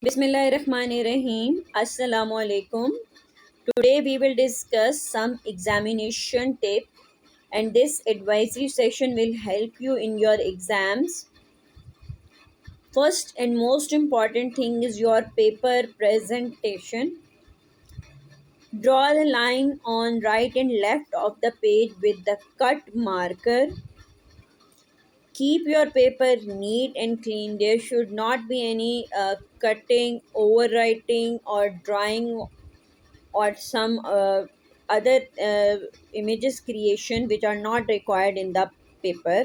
Bismillahirrahmanirrahim. Assalamu alaikum. Today we will discuss some examination tips, and this advisory session will help you in your exams. First and most important thing is your paper presentation. Draw the line on right and left of the page with the cut marker. Keep your paper neat and clean. There should not be any cutting, overwriting, or drawing or some other images creation which are not required in the paper.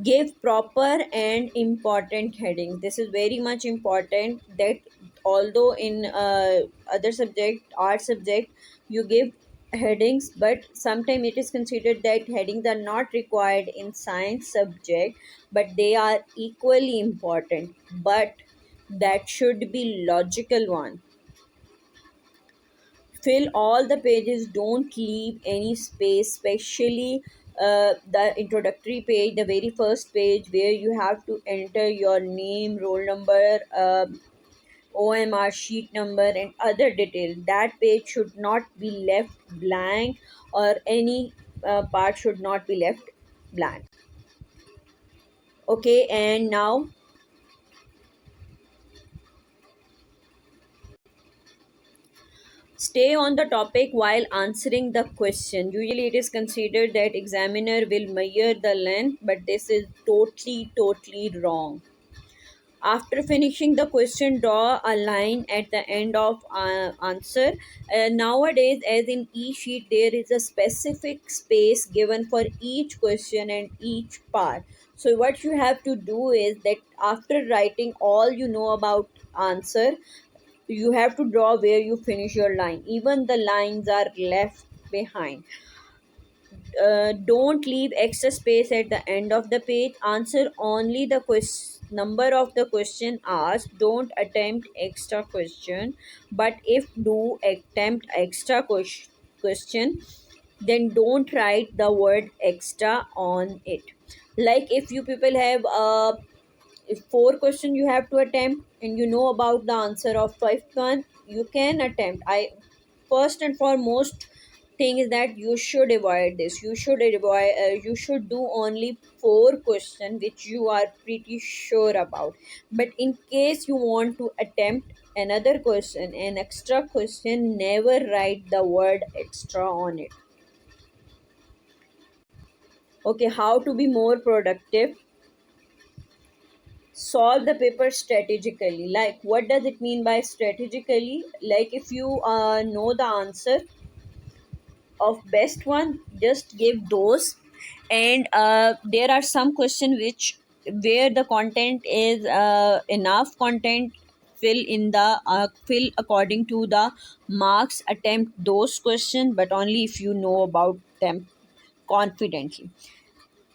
Give proper and important heading. This is very much important, that although in other subject, art subject, you give headings, but sometimes it is considered that headings are not required in science subject, but they are equally important, but that should be logical one. Fill all the pages, don't leave any space, especially the introductory page, the very first page where you have to enter your name, roll number, OMR sheet number, and other details. That page should not be left blank, or any part should not be left blank. Okay, and now stay on the topic while answering the question. Usually, it is considered that examiner will measure the length, but this is totally wrong. After finishing the question, draw a line at the end of answer. Nowadays, as in e-sheet, there is a specific space given for each question and each part. So what you have to do is that after writing all you know about answer, you have to draw where you finish your line. Even the lines are left behind. Don't leave extra space at the end of the page. Answer only the number of the question asked. Don't attempt extra question, but if do attempt extra question, then don't write the word extra on it. Like if you people have if four question you have to attempt, and you know about the answer of fifth one, you can attempt. I first and foremost thing is that you should avoid this. You should do only four question which you are pretty sure about. But in case you want to attempt another question, an extra question, never write the word extra on it. Okay, how to be more productive? Solve the paper strategically. Like, what does it mean by strategically? Like, if you know the answer of best one, just give those. And there are some question which where the content is enough content, fill according to the marks. Attempt those question, but only if you know about them confidently.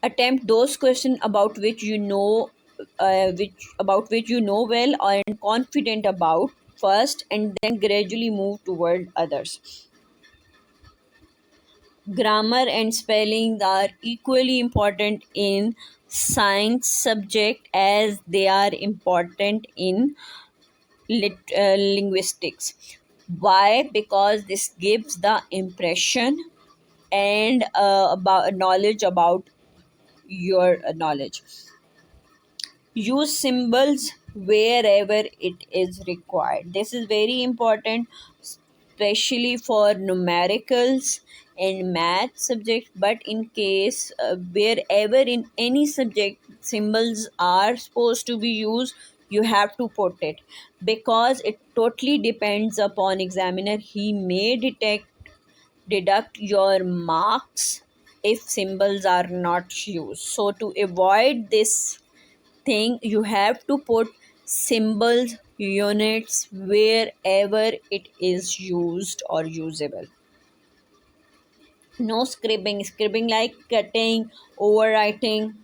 Attempt those questions about which you know, which you know well and confident about first, and then gradually move toward others. Grammar and spelling are equally important in science subject as they are important in linguistics. Why? Because this gives the impression and about knowledge about your knowledge. Use symbols wherever it is required. This is very important, especially for numericals and math subject. But in case wherever in any subject symbols are supposed to be used, you have to put it, because it totally depends upon examiner. He may deduct your marks if symbols are not used. So to avoid this thing, you have to put symbols, units wherever it is used or usable. No scribbling like cutting, overwriting.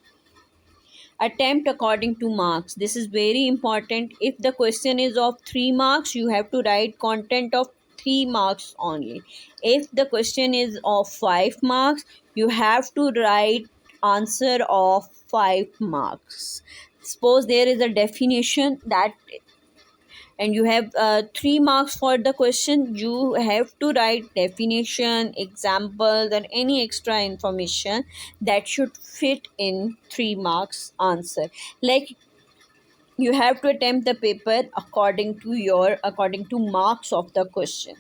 Attempt according to marks. This is very important. If the question is of 3 marks, you have to write content of 3 marks only. If the question is of 5 marks, you have to write answer of 5 marks. Suppose there is a definition that and you have 3 marks for the question. You have to write definition, examples, and any extra information that should fit in 3 marks answer. Like, you have to attempt the paper according to marks of the question.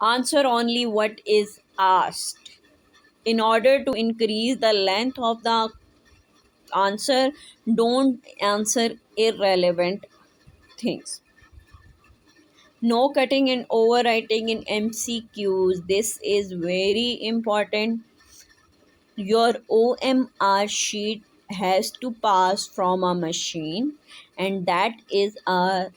Answer only what is asked. In order to increase the length of the answer, don't answer irrelevant things. No cutting and overwriting in MCQs. This is very important. Your OMR sheet has to pass from a machine, and that is an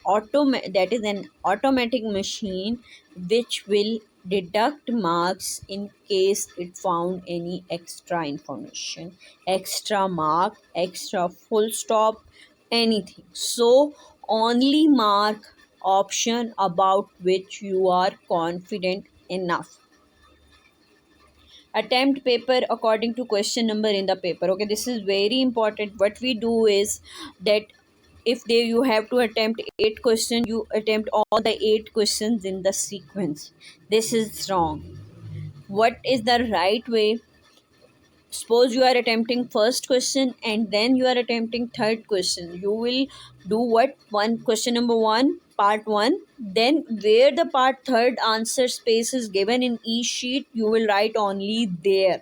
automatic machine which will deduct marks in case it found any extra information, extra mark, extra full stop, anything. So only mark option about which you are confident enough. Attempt paper according to question number in the paper. Okay, this is very important. What we do is that if you have to attempt 8 questions, you attempt all the 8 questions in the sequence. This is wrong. What is the right way? Suppose you are attempting first question and then you are attempting third question. You will do what? One question number 1, part 1, then where the part third answer space is given in each sheet, you will write only there.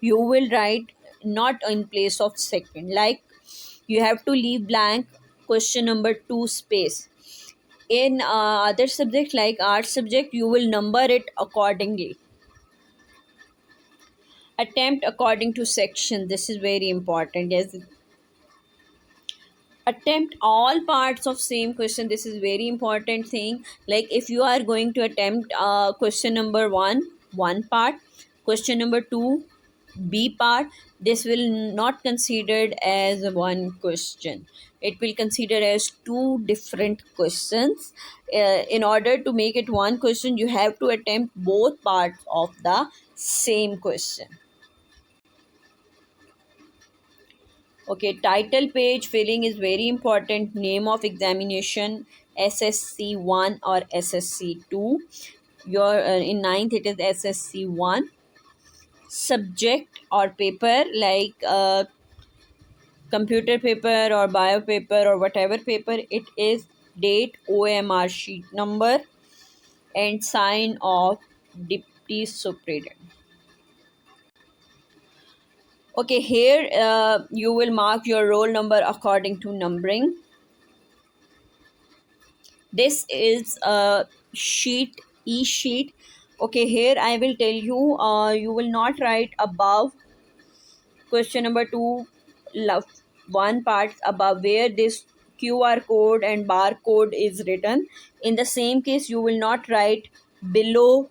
You will write not in place of second. Like, you have to leave blank question number 2 space. In other subject like art subject, you will number it accordingly. Attempt according to section. This is very important. Yes, attempt all parts of same question. This is very important thing. Like, if you are going to attempt question number 1, one part, question number 2, B part, this will not considered as one question. It will consider as 2 different questions. In order to make it one question, you have to attempt both parts of the same question. Okay, title page filling is very important. Name of examination, SSC1 or SSC2. Your in ninth it is SSC1. Subject or paper, like computer paper or bio paper or whatever paper it is, date, OMR sheet number, and sign of deputy superintendent. Okay, here you will mark your roll number according to numbering. This is a sheet, e-sheet. Okay, here I will tell you, you will not write above question number 2, one part above where this QR code and barcode is written. In the same case, you will not write below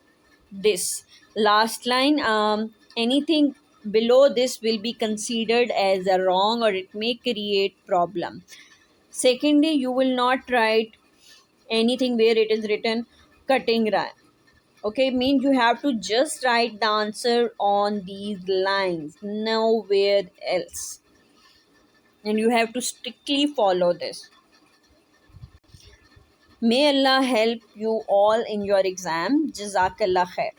this last line. Anything below this will be considered as a wrong, or it may create problem. Secondly, you will not write anything where it is written cutting rhyme. Okay, means you have to just write the answer on these lines, nowhere else, and you have to strictly follow this. May Allah help you all in your exam. Jazakallah khair.